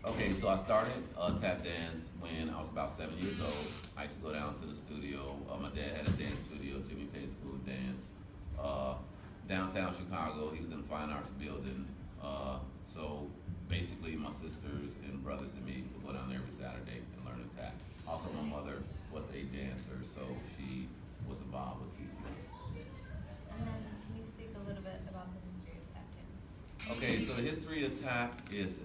Okay, so I started tap dance when I was about 7 years old. I used to go down to the studio. My dad had a dance studio, Jimmy Payne School of Dance, uh, downtown Chicago. He was in the Fine Arts Building. So basically, my sisters and brothers and me would go down there every Saturday and learn to tap. Also, my mother was a dancer, so she was involved with teaching us. And then can you speak a little bit about the history of tap dance? Okay, so the history of tap is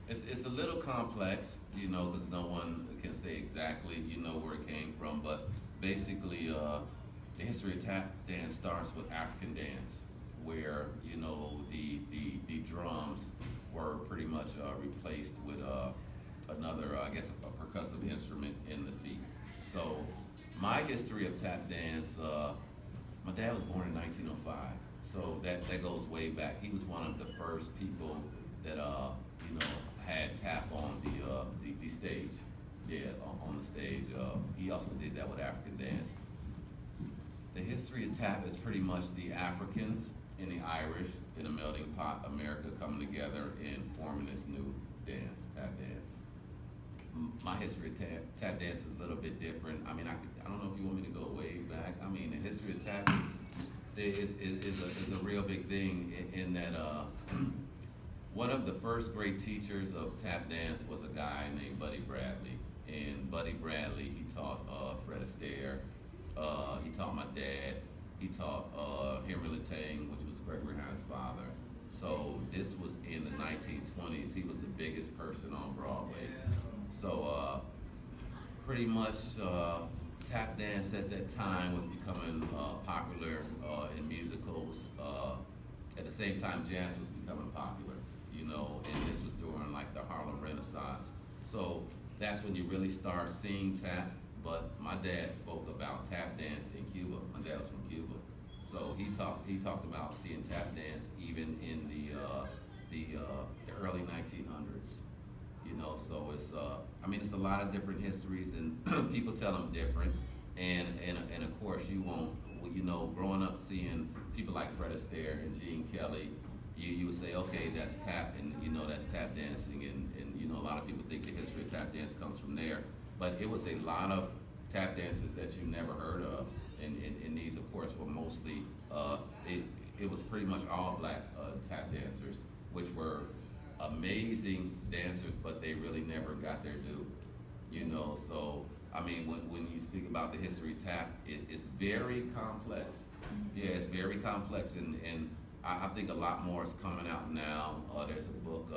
it's a little complex, because no one can say exactly, where it came from. But basically, the history of tap dance starts with African dance, where the drums were pretty much replaced with another, I guess, a percussive instrument in the feet. So my history of tap dance. My dad was born in 1905, so that goes way back. He was one of the first people that had tap on the stage. Yeah, on the stage. He also did that with African dance. The history of tap is pretty much the Africans and the Irish in a melting pot, America coming together and forming this new dance, tap dance. My history of tap dance is a little bit different. I mean, I don't know if you want me to go way back. I mean, the history of tap is a real big thing in that one of the first great teachers of tap dance was a guy named Buddy Bradley. And Buddy Bradley, he taught Fred Astaire, he taught my dad, he taught Henry Latang, which was Gregory Hines' father. So this was in the 1920s. He was the biggest person on Broadway. So pretty much tap dance at that time was becoming popular in musicals. At the same time, jazz was becoming popular, and this was during like the Harlem Renaissance. So that's when you really start seeing tap. But my dad spoke about tap dance in Cuba. My dad was from Cuba, so he talked about seeing tap dance even in the early 1900s. So it's I mean, it's a lot of different histories, and people tell them different. And of course, you won't, growing up seeing people like Fred Astaire and Gene Kelly, you would say, okay, that's tap, and that's tap dancing, and a lot of people think the history of tap dance comes from there. But it was a lot of tap dances that you never heard of, and these, of course, were mostly it was pretty much all black tap dancers, which were amazing dancers, but they really never got their due. So I mean, when you speak about the history of tap, it's very complex. Yeah, it's very complex, and I think a lot more is coming out now. There's a book,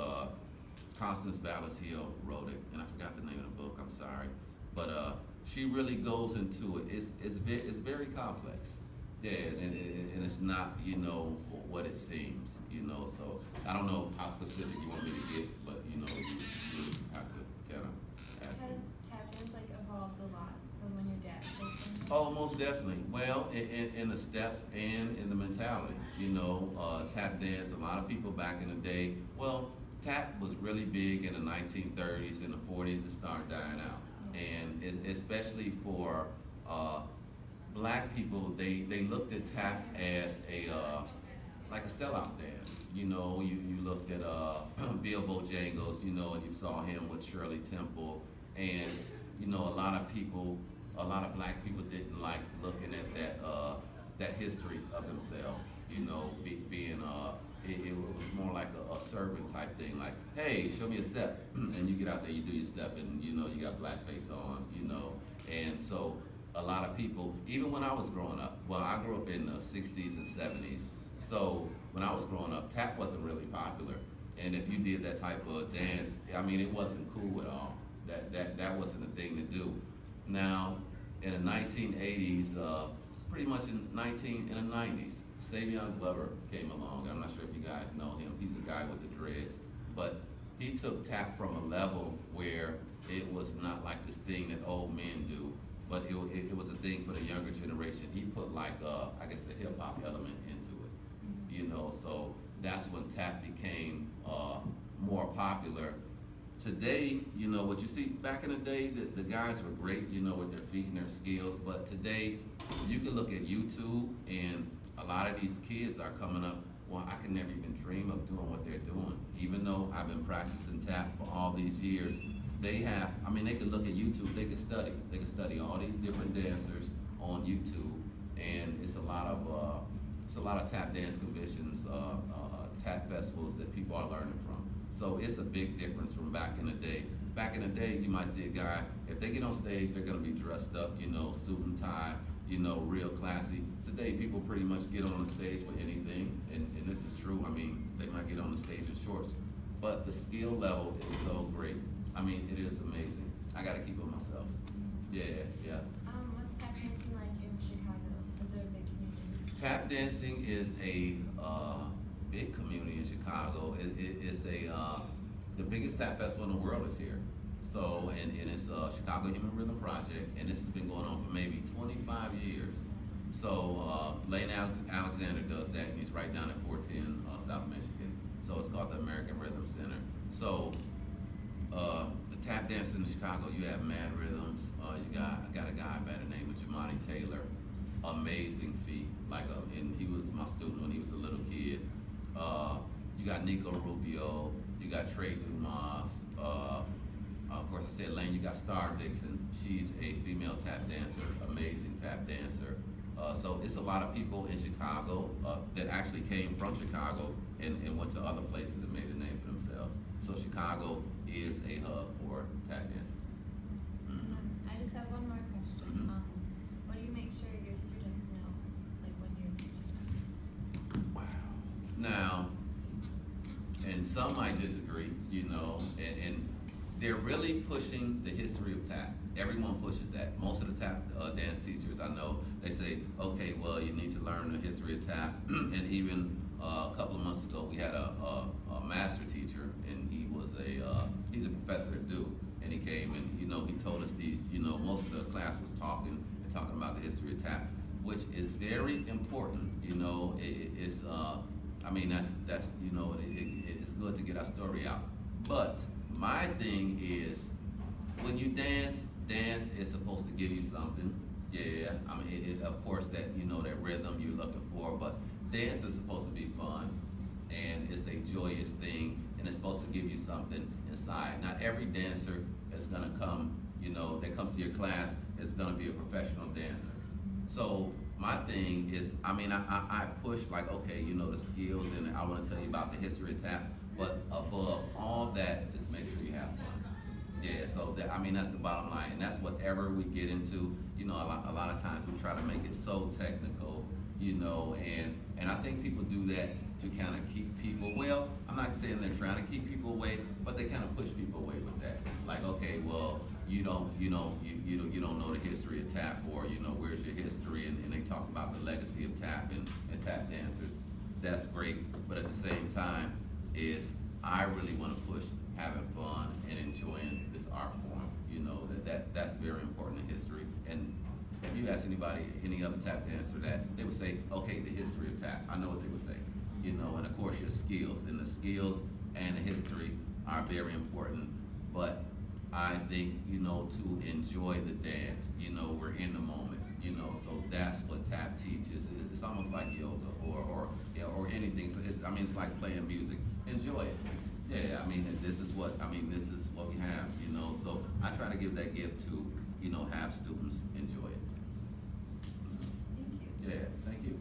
Constance Vallis Hill wrote it, and I forgot the name of the book. I'm sorry, but she really goes into it. It's very complex. Yeah, and it's not what it seems. So I don't know how specific you want me to get, but you have to kind of ask me. Has tap dance like evolved a lot from when your dad was doing Oh, most definitely. Well, in the steps and in the mentality. Tap dance. A lot of people back in the day. Well, tap was really big in the 1930s and the 40s. It started dying out, it? and especially for black people, they looked at tap as a like a sellout dance. You looked at Bill Bojangles, and you saw him with Shirley Temple, and a lot of black people didn't like looking at that history of themselves. Being it was more like a servant type thing, like, hey, show me a step, and you get out there, you do your step, and you got blackface on, and so a lot of people, even when I was growing up, well, I grew up in the 60s and 70s, so when I was growing up, tap wasn't really popular, and if you did that type of dance, I mean, it wasn't cool at all. That wasn't a thing to do. Now, in the 1980s, pretty much in the 90s, Savion Glover came along. I'm not sure if you guys know him. He's a guy with the dreads, but he took tap from a level where it was not like this thing that old men do, but it was a thing for the younger generation. He put like I guess the hip hop element into it, So that's when tap became more popular. Today, what you see back in the day, the guys were great, with their feet and their skills. But today, you can look at YouTube, and a lot of these kids are coming up well, I could never even dream of doing what they're doing. Even though I've been practicing tap for all these years, they have, I mean, they could look at YouTube, they could study all these different dancers on YouTube, and it's a lot of tap dance conventions, tap festivals that people are learning from. So it's a big difference from back in the day. Back in the day, you might see a guy, if they get on stage, they're gonna be dressed up, you know, suit and tie, you know, real classy. Today, people pretty much get on the stage with anything, and this is true. I mean, they might get on the stage in shorts, but the skill level is so great. I mean, it is amazing. I gotta keep it myself. Yeah, yeah. What's tap dancing like in Chicago? Is there a big community? Tap dancing is a big community in Chicago. It's the biggest tap festival in the world is here. So, and it's Chicago Human Rhythm Project, and this has been going on for maybe 25 years. So, Lane Alexander does that, and he's right down at 410 South Michigan. So it's called the American Rhythm Center. So, the tap dancing in Chicago, you have Mad Rhythms. I got a guy by the name of Jimmy Taylor. Amazing feat. And he was my student when he was a little kid. You got Nico Rubio. You got Trey Dumas. Of course, I said Lane. You got Star Dixon. She's a female tap dancer, amazing tap dancer. So it's a lot of people in Chicago that actually came from Chicago and went to other places and made a name for themselves. So Chicago is a hub for tap dancing. I just have one more question. Mhm. What do you make sure your students know, like when you're teaching them? Wow. Now, and some might disagree, you know, and they're really pushing the history of tap. Everyone pushes that. Most of the tap dance teachers I know, they say, okay, well, you need to learn the history of tap. And even a couple of months ago, we had a master teacher, and he's a professor at Duke, and he came and, you know, he told us these, you know, most of the class was talking about the history of tap, which is very important, you know. I mean, that's you know, it's good to get our story out. But my thing is, when you dance is supposed to give you something. Yeah, I mean, of course, that, you know, that rhythm you're looking for, but dance is supposed to be fun, and it's a joyous thing, and it's supposed to give you something inside. Not every dancer is gonna come, you know, that comes to your class is gonna be a professional dancer. So my thing is, I mean, I push like, okay, you know, the skills, and I wanna tell you about the history of tap, but above all that is make sure you have fun. Yeah, so I mean, that's the bottom line, and that's whatever we get into. You know, a lot of times we try to make it so technical, you know, and I think people do that to kind of keep people. Well, I'm not saying they're trying to keep people away, but they kind of push people away with that. Like, okay, well, you don't know the history of tap, or, you know, where's your history? And they talk about the legacy of tap and tap dancers. That's great, but at the same time, I really want to push having fun and enjoying this art form. You know, that's very important in history. And if you ask anybody, any other tap dancer, that they would say, okay, the history of tap. I know what they would say. You know, and of course your skills, and the skills and the history are very important. But I think, you know, to enjoy the dance, you know, we're in the moment. You know, so that's what tap teaches. It's almost like yoga or anything. So it's like playing music. Enjoy it. Yeah, I mean, this is what we have, you know. So I try to give that gift to, you know, have students enjoy it. Thank you. Yeah, thank you.